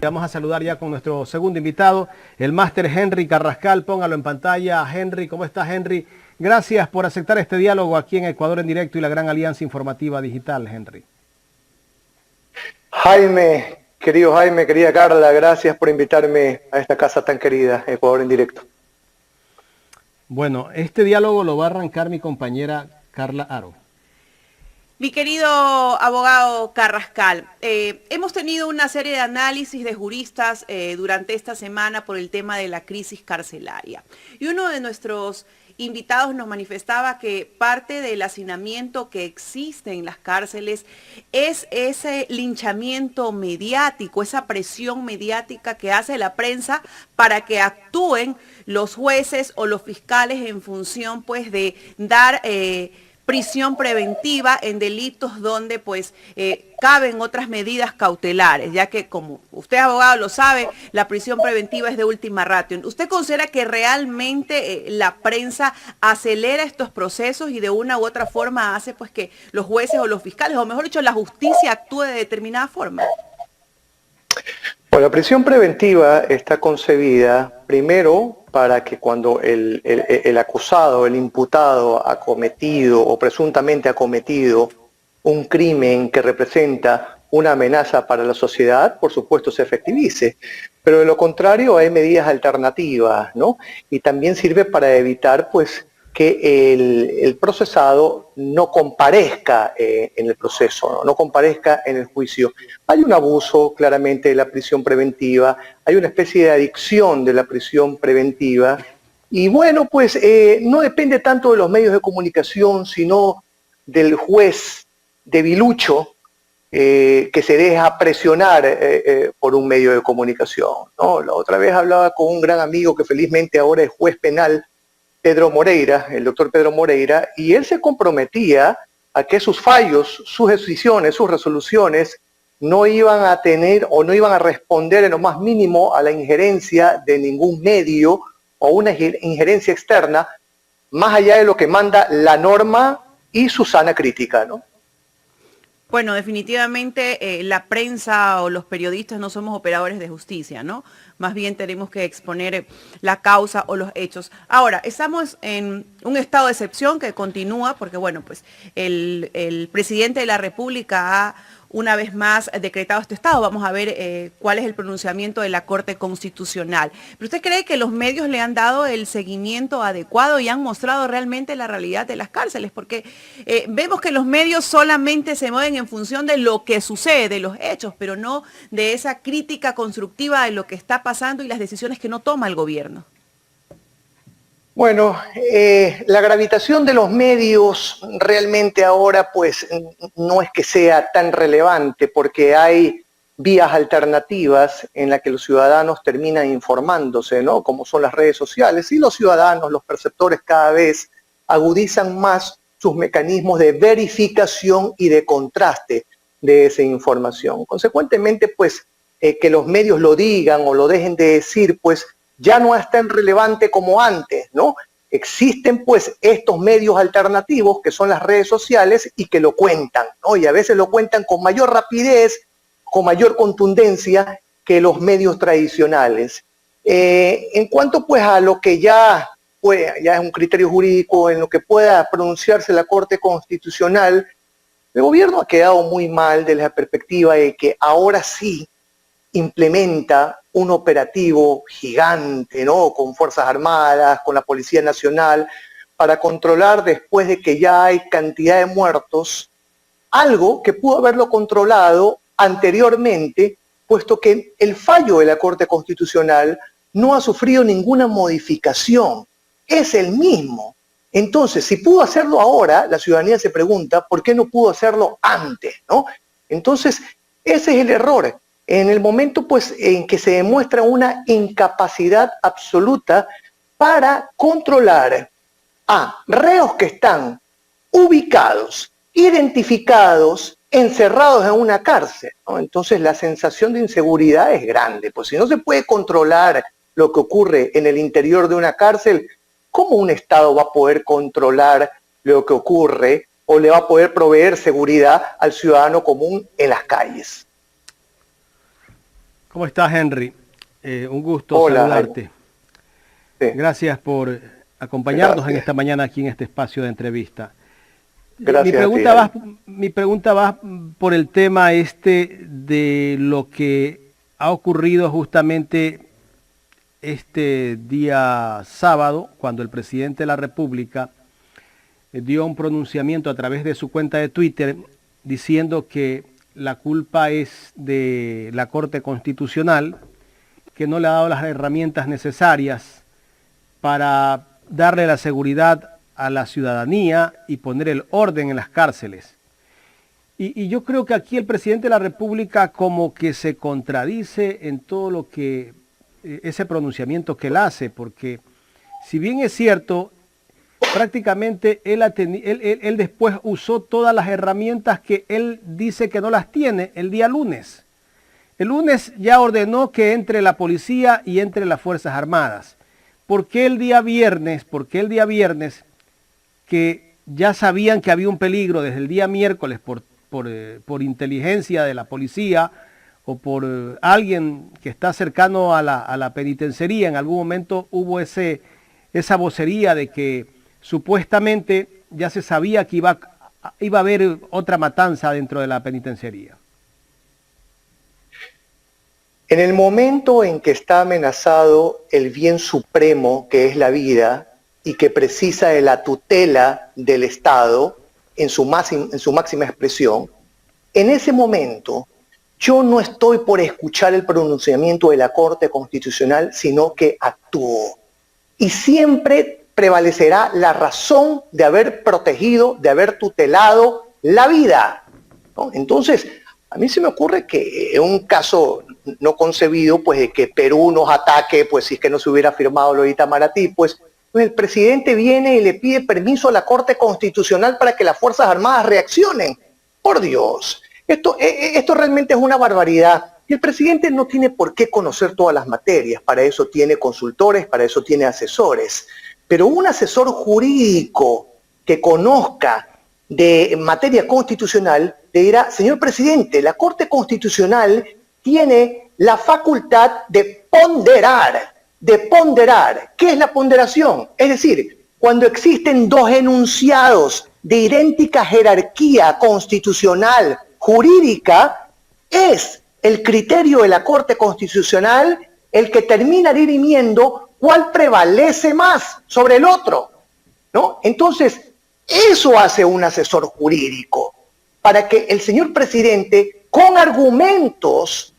Vamos a saludar ya con nuestro segundo invitado, el máster Henry Carrascal. Póngalo en pantalla. Henry, ¿cómo está, Henry? Gracias por aceptar este diálogo aquí en Ecuador en Directo y la Gran Alianza Informativa Digital, Henry. Jaime, querida Carla, gracias por invitarme a esta casa tan querida, Ecuador en Directo. Bueno, este diálogo lo va a arrancar mi compañera Carla Aro. Mi querido abogado Carrascal, hemos tenido una serie de análisis de juristas durante esta semana por el tema de la crisis carcelaria. Y uno de nuestros invitados nos manifestaba que parte del hacinamiento que existe en las cárceles es ese linchamiento mediático, esa presión mediática que hace la prensa para que actúen los jueces o los fiscales en función pues de dar prisión preventiva en delitos donde pues caben otras medidas cautelares, ya que como usted abogado lo sabe, la prisión preventiva es de última ratio. ¿Usted considera que realmente la prensa acelera estos procesos y de una u otra forma hace pues que los jueces o los fiscales, o mejor dicho, la justicia actúe de determinada forma? Bueno, la prisión preventiva está concebida primero para que cuando el acusado, el imputado ha cometido o presuntamente ha cometido un crimen que representa una amenaza para la sociedad, por supuesto se efectivice. Pero de lo contrario hay medidas alternativas, ¿no? Y también sirve para evitar pues que el procesado no comparezca en el proceso, no comparezca en el juicio. Hay un abuso claramente de la prisión preventiva, hay una especie de adicción de la prisión preventiva y bueno, pues no depende tanto de los medios de comunicación, sino del juez debilucho que se deja presionar por un medio de comunicación, ¿no? La otra vez hablaba con un gran amigo que felizmente ahora es juez penal, Pedro Moreira, el doctor Pedro Moreira, y él se comprometía a que sus fallos, sus decisiones, sus resoluciones no iban a tener o no iban a responder en lo más mínimo a la injerencia de ningún medio o una injerencia externa, más allá de lo que manda la norma y su sana crítica, ¿no? Bueno, definitivamente la prensa o los periodistas no somos operadores de justicia, ¿no? Más bien tenemos que exponer la causa o los hechos. Ahora, estamos en un estado de excepción que continúa porque, bueno, pues el presidente de la República ha una vez más decretado este estado. Vamos a ver cuál es el pronunciamiento de la Corte Constitucional. ¿Pero usted cree que los medios le han dado el seguimiento adecuado y han mostrado realmente la realidad de las cárceles? Porque vemos que los medios solamente se mueven en función de lo que sucede, de los hechos, pero no de esa crítica constructiva de lo que está pasando y las decisiones que no toma el gobierno. Bueno, la gravitación de los medios realmente ahora pues no es que sea tan relevante porque hay vías alternativas en las que los ciudadanos terminan informándose, ¿no? Como son las redes sociales, y los ciudadanos, los perceptores cada vez agudizan más sus mecanismos de verificación y de contraste de esa información. Consecuentemente, pues, que los medios lo digan o lo dejen de decir, pues, ya no es tan relevante como antes, ¿no? Existen pues estos medios alternativos que son las redes sociales y que lo cuentan, ¿no? Y a veces lo cuentan con mayor rapidez, con mayor contundencia que los medios tradicionales. En cuanto pues a lo que ya es un criterio jurídico en lo que pueda pronunciarse la Corte Constitucional, el gobierno ha quedado muy mal desde la perspectiva de que ahora sí implementa un operativo gigante, ¿no? Con Fuerzas Armadas, con la Policía Nacional, para controlar después de que ya hay cantidad de muertos, algo que pudo haberlo controlado anteriormente, puesto que el fallo de la Corte Constitucional no ha sufrido ninguna modificación, es el mismo. Entonces, si pudo hacerlo ahora, la ciudadanía se pregunta, ¿por qué no pudo hacerlo antes, ¿no? Entonces, ese es el error. En el momento pues, en que se demuestra una incapacidad absoluta para controlar a reos que están ubicados, identificados, encerrados en una cárcel, ¿no? Entonces la sensación de inseguridad es grande. Pues si no se puede controlar lo que ocurre en el interior de una cárcel, ¿cómo un Estado va a poder controlar lo que ocurre o le va a poder proveer seguridad al ciudadano común en las calles? ¿Cómo estás, Henry? Un gusto Hola, saludarte. sí. Gracias por acompañarnos en Gracias. esta mañana aquí en este espacio de entrevista. Gracias Mi pregunta va por el tema de lo que ha ocurrido justamente este día sábado, cuando el presidente de la República dio un pronunciamiento a través de su cuenta de Twitter diciendo que la culpa es de la Corte Constitucional, que no le ha dado las herramientas necesarias para darle la seguridad a la ciudadanía y poner el orden en las cárceles. Y yo creo que aquí el presidente de la República como que se contradice en todo lo que ese pronunciamiento que él hace, porque si bien es cierto, prácticamente él después usó todas las herramientas que él dice que no las tiene el día lunes. El lunes ya ordenó que entre la policía y entre las Fuerzas Armadas. ¿Por qué el día viernes? Que ya sabían que había un peligro desde el día miércoles por inteligencia de la policía o por alguien que está cercano a la penitenciaría. En algún momento hubo esa vocería de que supuestamente ya se sabía que iba a haber otra matanza dentro de la penitenciaría. En el momento en que está amenazado el bien supremo, que es la vida, y que precisa de la tutela del Estado en su máxima expresión, en ese momento yo no estoy por escuchar el pronunciamiento de la Corte Constitucional, sino que actúo. Y siempre prevalecerá la razón de haber protegido, de haber tutelado la vida, ¿no? Entonces, a mí se me ocurre que en un caso no concebido, pues de que Perú nos ataque, pues si es que no se hubiera firmado lo de Itamaraty, pues el presidente viene y le pide permiso a la Corte Constitucional para que las Fuerzas Armadas reaccionen. Por Dios, esto realmente es una barbaridad. Y el presidente no tiene por qué conocer todas las materias, para eso tiene consultores, para eso tiene asesores. Pero un asesor jurídico que conozca de materia constitucional le dirá: señor presidente, la Corte Constitucional tiene la facultad de ponderar. ¿Qué es la ponderación? Es decir, cuando existen dos enunciados de idéntica jerarquía constitucional, jurídica, es el criterio de la Corte Constitucional el que termina dirimiendo cuál prevalece más sobre el otro, ¿no? Entonces, eso hace un asesor jurídico, para que el señor presidente, con argumentos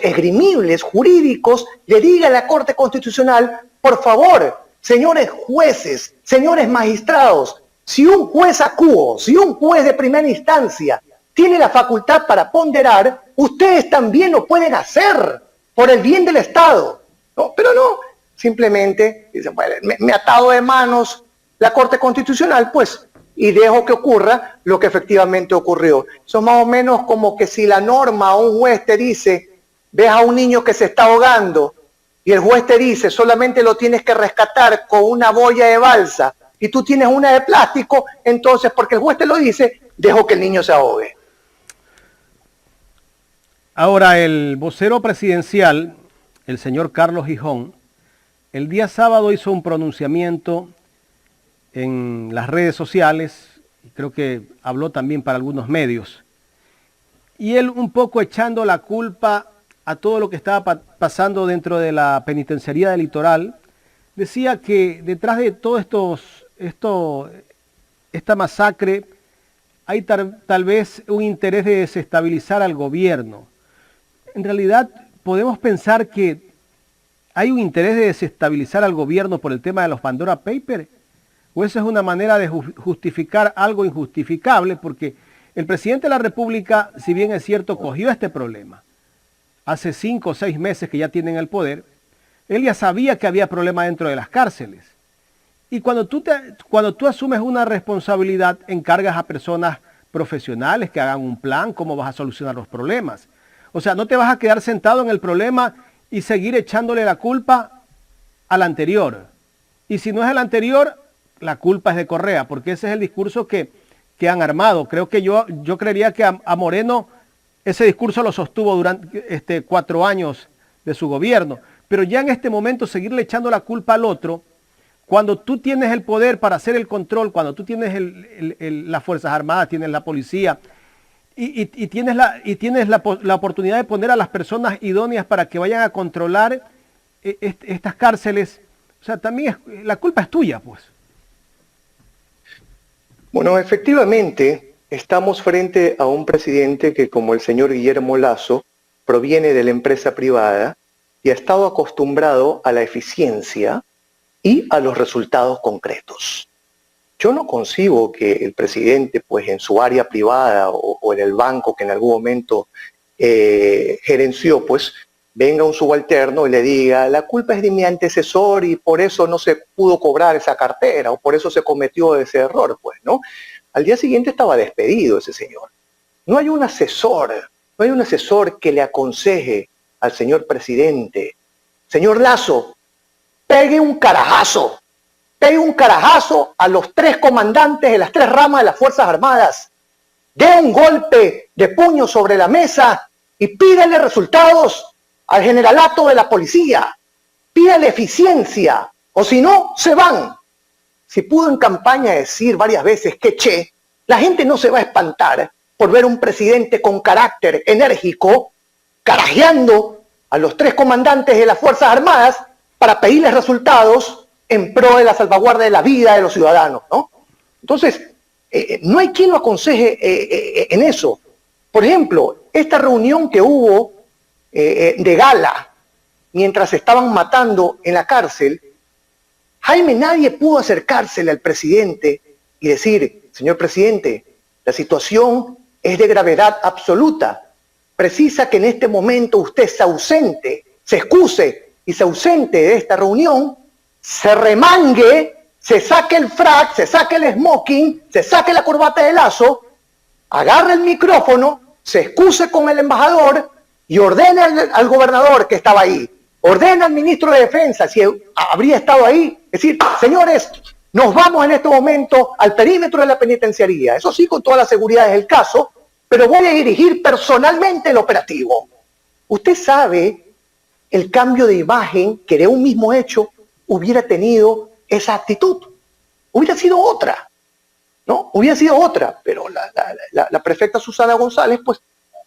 esgrimibles, jurídicos, le diga a la Corte Constitucional: por favor, señores jueces, señores magistrados, si un juez acuo, si un juez de primera instancia tiene la facultad para ponderar, ustedes también lo pueden hacer por el bien del Estado. ¿No? Pero no, simplemente dicen: bueno, me ha atado de manos la Corte Constitucional, pues, y dejo que ocurra lo que efectivamente ocurrió. Eso es más o menos como que si la norma o un juez te dice: ves a un niño que se está ahogando, y el juez te dice: solamente lo tienes que rescatar con una boya de balsa, y tú tienes una de plástico, entonces, porque el juez te lo dice, dejo que el niño se ahogue. Ahora, el vocero presidencial, el señor Carlos Gijón, el día sábado hizo un pronunciamiento en las redes sociales, y creo que habló también para algunos medios, y él un poco echando la culpa a todo lo que estaba pasando dentro de la penitenciaría del Litoral, decía que detrás de todo esta masacre hay tal vez un interés de desestabilizar al gobierno. En realidad podemos pensar que hay un interés de desestabilizar al gobierno por el tema de los Pandora Papers, o esa es una manera de justificar algo injustificable, porque el presidente de la República, si bien es cierto, cogió este problema hace 5 o 6 meses que ya tienen el poder. Él ya sabía que había problemas dentro de las cárceles. Y cuando tú asumes una responsabilidad, encargas a personas profesionales que hagan un plan, cómo vas a solucionar los problemas. O sea, no te vas a quedar sentado en el problema y seguir echándole la culpa al anterior. Y si no es el anterior, la culpa es de Correa, porque ese es el discurso que han armado. Creo que yo creería que a Moreno Ese discurso lo sostuvo durante 4 años de su gobierno. Pero ya en este momento seguirle echando la culpa al otro, cuando tú tienes el poder para hacer el control, cuando tú tienes las Fuerzas Armadas, tienes la policía y tienes la oportunidad de poner a las personas idóneas para que vayan a controlar estas cárceles, o sea, también la culpa es tuya, pues. Bueno, efectivamente, estamos frente a un presidente que, como el señor Guillermo Lasso, proviene de la empresa privada y ha estado acostumbrado a la eficiencia y a los resultados concretos. Yo no concibo que el presidente, pues en su área privada o en el banco que en algún momento gerenció, pues venga un subalterno y le diga, la culpa es de mi antecesor y por eso no se pudo cobrar esa cartera o por eso se cometió ese error, pues, ¿no? Al día siguiente estaba despedido ese señor. No hay un asesor que le aconseje al señor presidente, señor Lasso, pegue un carajazo a los 3 comandantes de las 3 ramas de las Fuerzas Armadas, dé un golpe de puño sobre la mesa y pídale resultados al generalato de la policía, pídale eficiencia, o si no, se van. Si pudo en campaña decir varias veces que che, la gente no se va a espantar por ver un presidente con carácter enérgico carajeando a los 3 comandantes de las Fuerzas Armadas para pedirles resultados en pro de la salvaguardia de la vida de los ciudadanos, ¿no? Entonces, no hay quien lo aconseje en eso. Por ejemplo, esta reunión que hubo de gala mientras estaban matando en la cárcel, Jaime, nadie pudo acercársele al presidente y decir, señor presidente, la situación es de gravedad absoluta. Precisa que en este momento usted se ausente, se excuse y se ausente de esta reunión, se remangue, se saque el frac, se saque el smoking, se saque la corbata de Lazo, agarre el micrófono, se excuse con el embajador y ordene al gobernador que estaba ahí, ordena al ministro de Defensa, si habría estado ahí, decir, señores, nos vamos en este momento al perímetro de la penitenciaría. Eso sí, con todas las seguridades del caso, pero voy a dirigir personalmente el operativo. Usted sabe el cambio de imagen que de un mismo hecho hubiera tenido esa actitud. Hubiera sido otra, ¿no? Hubiera sido otra, pero la prefecta Susana González, pues,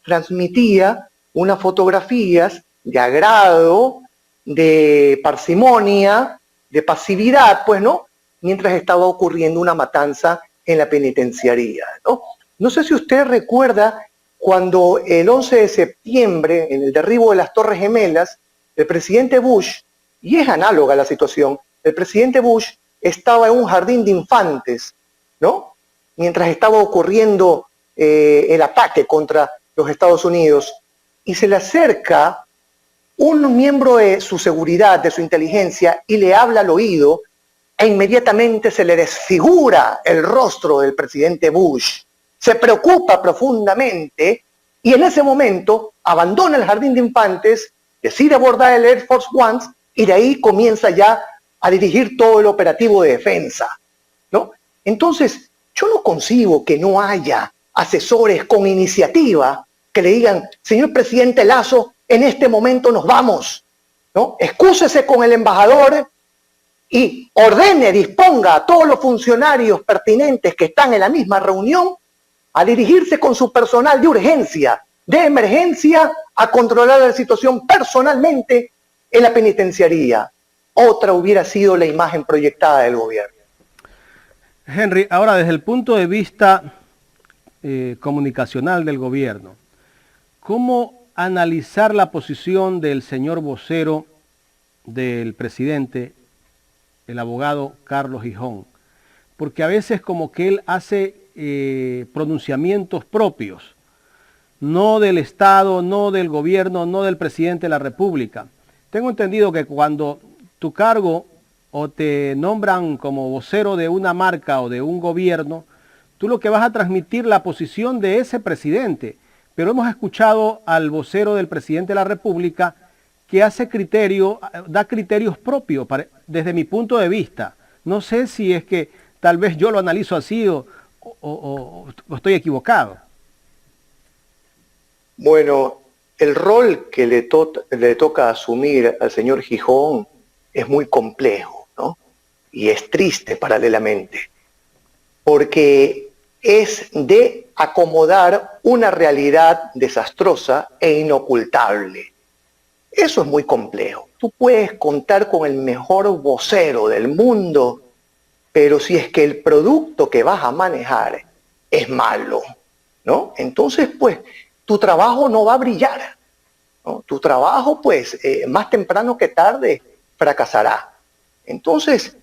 transmitía unas fotografías de agrado, de parsimonia, de pasividad, pues, ¿no? Mientras estaba ocurriendo una matanza en la penitenciaría, ¿no? No sé si usted recuerda cuando el 11 de septiembre, en el derribo de las Torres Gemelas, el presidente Bush, y es análoga la situación, el presidente Bush estaba en un jardín de infantes, ¿no? Mientras estaba ocurriendo el ataque contra los Estados Unidos, y se le acerca un miembro de su seguridad, de su inteligencia, y le habla al oído, e inmediatamente se le desfigura el rostro del presidente Bush. Se preocupa profundamente y en ese momento abandona el jardín de infantes, decide abordar el Air Force One y de ahí comienza ya a dirigir todo el operativo de defensa, ¿no? Entonces, yo no concibo que no haya asesores con iniciativa que le digan, señor presidente Lasso, en este momento nos vamos, ¿no? Excúsese con el embajador y ordene, disponga a todos los funcionarios pertinentes que están en la misma reunión a dirigirse con su personal de urgencia, de emergencia, a controlar la situación personalmente en la penitenciaría. Otra hubiera sido la imagen proyectada del gobierno. Henry, ahora desde el punto de vista comunicacional del gobierno, ¿cómo analizar la posición del señor vocero del presidente, el abogado Carlos Gijón? Porque a veces como que él hace pronunciamientos propios, no del Estado, no del gobierno, no del presidente de la República. Tengo entendido que cuando tu cargo o te nombran como vocero de una marca o de un gobierno, tú lo que vas a transmitir la posición de ese presidente. Pero hemos escuchado al vocero del presidente de la República que hace da criterios propios desde mi punto de vista. No sé si es que tal vez yo lo analizo así o estoy equivocado. Bueno, el rol que le toca asumir al señor Gijón es muy complejo, ¿no? Y es triste paralelamente, porque es de acomodar una realidad desastrosa e inocultable. Eso es muy complejo. Tú puedes contar con el mejor vocero del mundo, pero si es que el producto que vas a manejar es malo, ¿no? Entonces, pues, tu trabajo no va a brillar, ¿no? Tu trabajo, pues, más temprano que tarde fracasará. Entonces,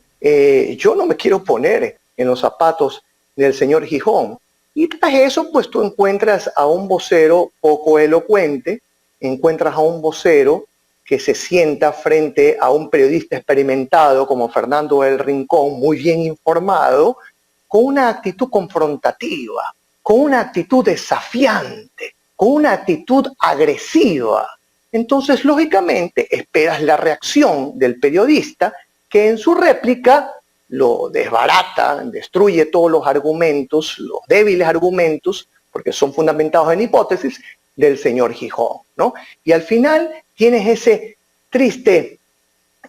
yo no me quiero poner en los zapatos del señor Gijón. Y tras eso, pues, tú encuentras a un vocero poco elocuente, encuentras a un vocero que se sienta frente a un periodista experimentado como Fernando del Rincón, muy bien informado, con una actitud confrontativa, con una actitud desafiante, con una actitud agresiva. Entonces, lógicamente, esperas la reacción del periodista, que en su réplica lo desbarata, destruye todos los argumentos, los débiles argumentos, porque son fundamentados en hipótesis, del señor Gijón, ¿no? Y al final tienes ese triste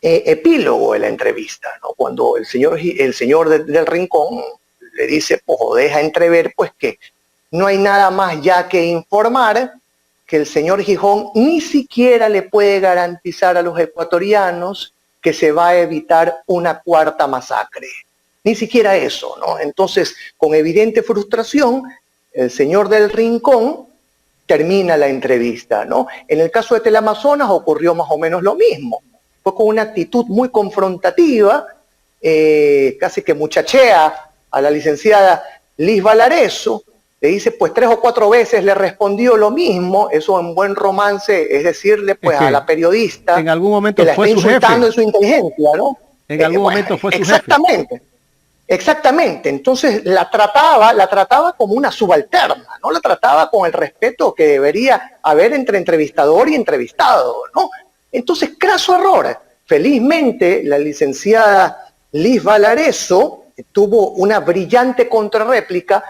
epílogo de la entrevista, ¿no? Cuando el señor del Rincón le dice, pues, o deja entrever, pues, que no hay nada más ya que informar, que el señor Gijón ni siquiera le puede garantizar a los ecuatorianos que se va a evitar una cuarta masacre. Ni siquiera eso, ¿no? Entonces, con evidente frustración, el señor del Rincón termina la entrevista, ¿no? En el caso de Teleamazonas ocurrió más o menos lo mismo. Fue con una actitud muy confrontativa, casi que muchachea a la licenciada Liz Valareso, le dice, pues 3 o 4 veces le respondió lo mismo. Eso en buen romance es decirle, pues, a la periodista en algún momento que la fue está su insultando jefe. en su inteligencia, ¿no? En algún momento fue su exactamente, jefe. Exactamente. Entonces la trataba como una subalterna, ¿no? La trataba con el respeto que debería haber entre entrevistador y entrevistado, ¿no? Entonces, craso error. Felizmente, la licenciada Liz Valareso tuvo una brillante contrarréplica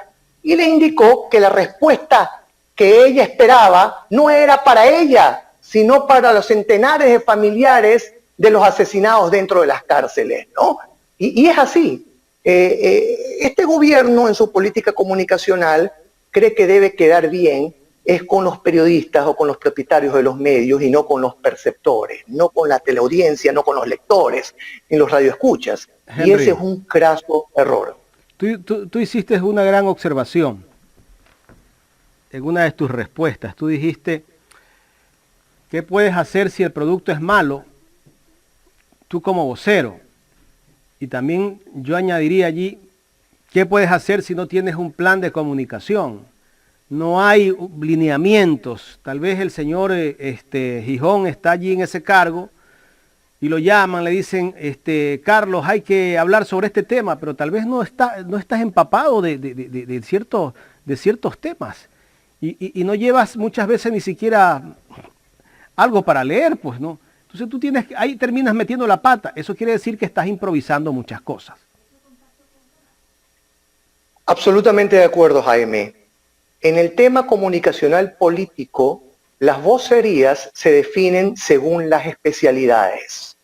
y le indicó que la respuesta que ella esperaba no era para ella, sino para los centenares de familiares de los asesinados dentro de las cárceles, ¿no? Y es así. Este gobierno, en su política comunicacional, cree que debe quedar bien es con los periodistas o con los propietarios de los medios y no con los perceptores, no con la teleaudiencia, no con los lectores, ni los radioescuchas. Henry, y ese es un craso error. Tú hiciste una gran observación en una de tus respuestas. Tú dijiste, ¿qué puedes hacer si el producto es malo? Tú como vocero. Y también yo añadiría allí, ¿qué puedes hacer si no tienes un plan de comunicación? No hay lineamientos. Tal vez el señor Gijón está allí en ese cargo y lo llaman, le dicen, Carlos, hay que hablar sobre este tema, pero tal vez no estás empapado de ciertos temas. Y no llevas muchas veces ni siquiera algo para leer, pues, ¿no? Entonces ahí terminas metiendo la pata. Eso quiere decir que estás improvisando muchas cosas. Absolutamente de acuerdo, Jaime. En el tema comunicacional político, las vocerías se definen según las especialidades.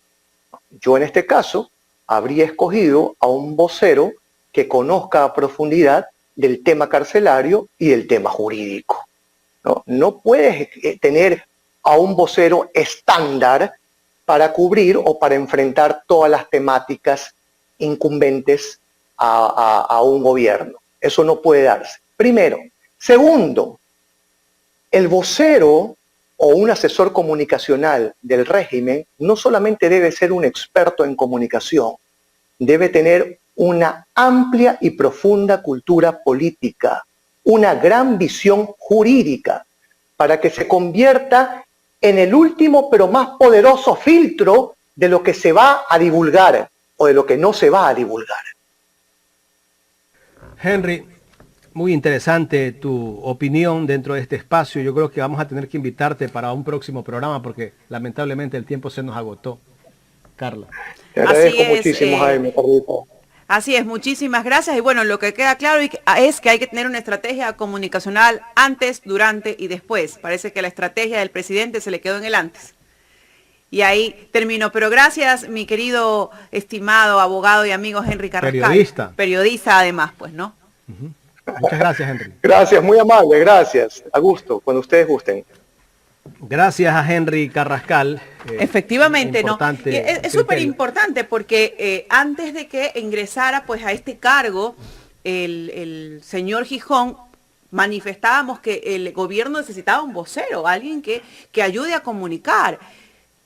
Yo en este caso habría escogido a un vocero que conozca a profundidad del tema carcelario y del tema jurídico. No puedes tener a un vocero estándar para cubrir o para enfrentar todas las temáticas incumbentes a un gobierno. Eso no puede darse. Primero. Segundo, el vocero o un asesor comunicacional del régimen no solamente debe ser un experto en comunicación, debe tener una amplia y profunda cultura política, una gran visión jurídica, para que se convierta en el último pero más poderoso filtro de lo que se va a divulgar o de lo que no se va a divulgar. Henry, muy interesante tu opinión dentro de este espacio. Yo creo que vamos a tener que invitarte para un próximo programa porque lamentablemente el tiempo se nos agotó. Carla. Te agradezco muchísimo, Jaime. Así es, muchísimas gracias. Y bueno, lo que queda claro es que hay que tener una estrategia comunicacional antes, durante y después. Parece que la estrategia del presidente se le quedó en el antes. Y ahí termino. Pero gracias, mi querido, estimado abogado y amigo Henry Carrascal. Periodista. Periodista además, pues, ¿no? Muchas gracias, Henry. Gracias, muy amable, gracias. A gusto, cuando ustedes gusten. Gracias a Henry Carrascal. Efectivamente, ¿no? Es súper importante porque antes de que ingresara pues a este cargo el señor Gijón, manifestábamos que el gobierno necesitaba un vocero, alguien que ayude a comunicar.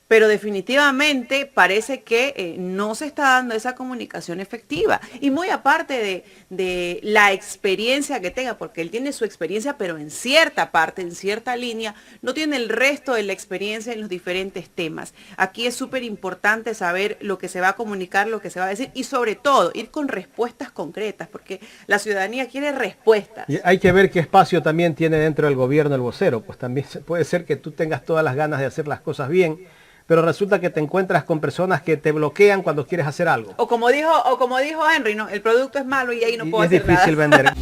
Pero definitivamente parece que no se está dando esa comunicación efectiva. Y muy aparte de la experiencia que tenga, porque él tiene su experiencia, pero en cierta parte, en cierta línea, no tiene el resto de la experiencia en los diferentes temas. Aquí es súper importante saber lo que se va a comunicar, lo que se va a decir, y sobre todo, ir con respuestas concretas, porque la ciudadanía quiere respuestas. Y hay que ver qué espacio también tiene dentro del gobierno el vocero. Pues también puede ser que tú tengas todas las ganas de hacer las cosas bien, pero resulta que te encuentras con personas que te bloquean cuando quieres hacer algo. O como dijo Henry, ¿no? El producto es malo y ahí no puedo hacer nada. Es difícil vender.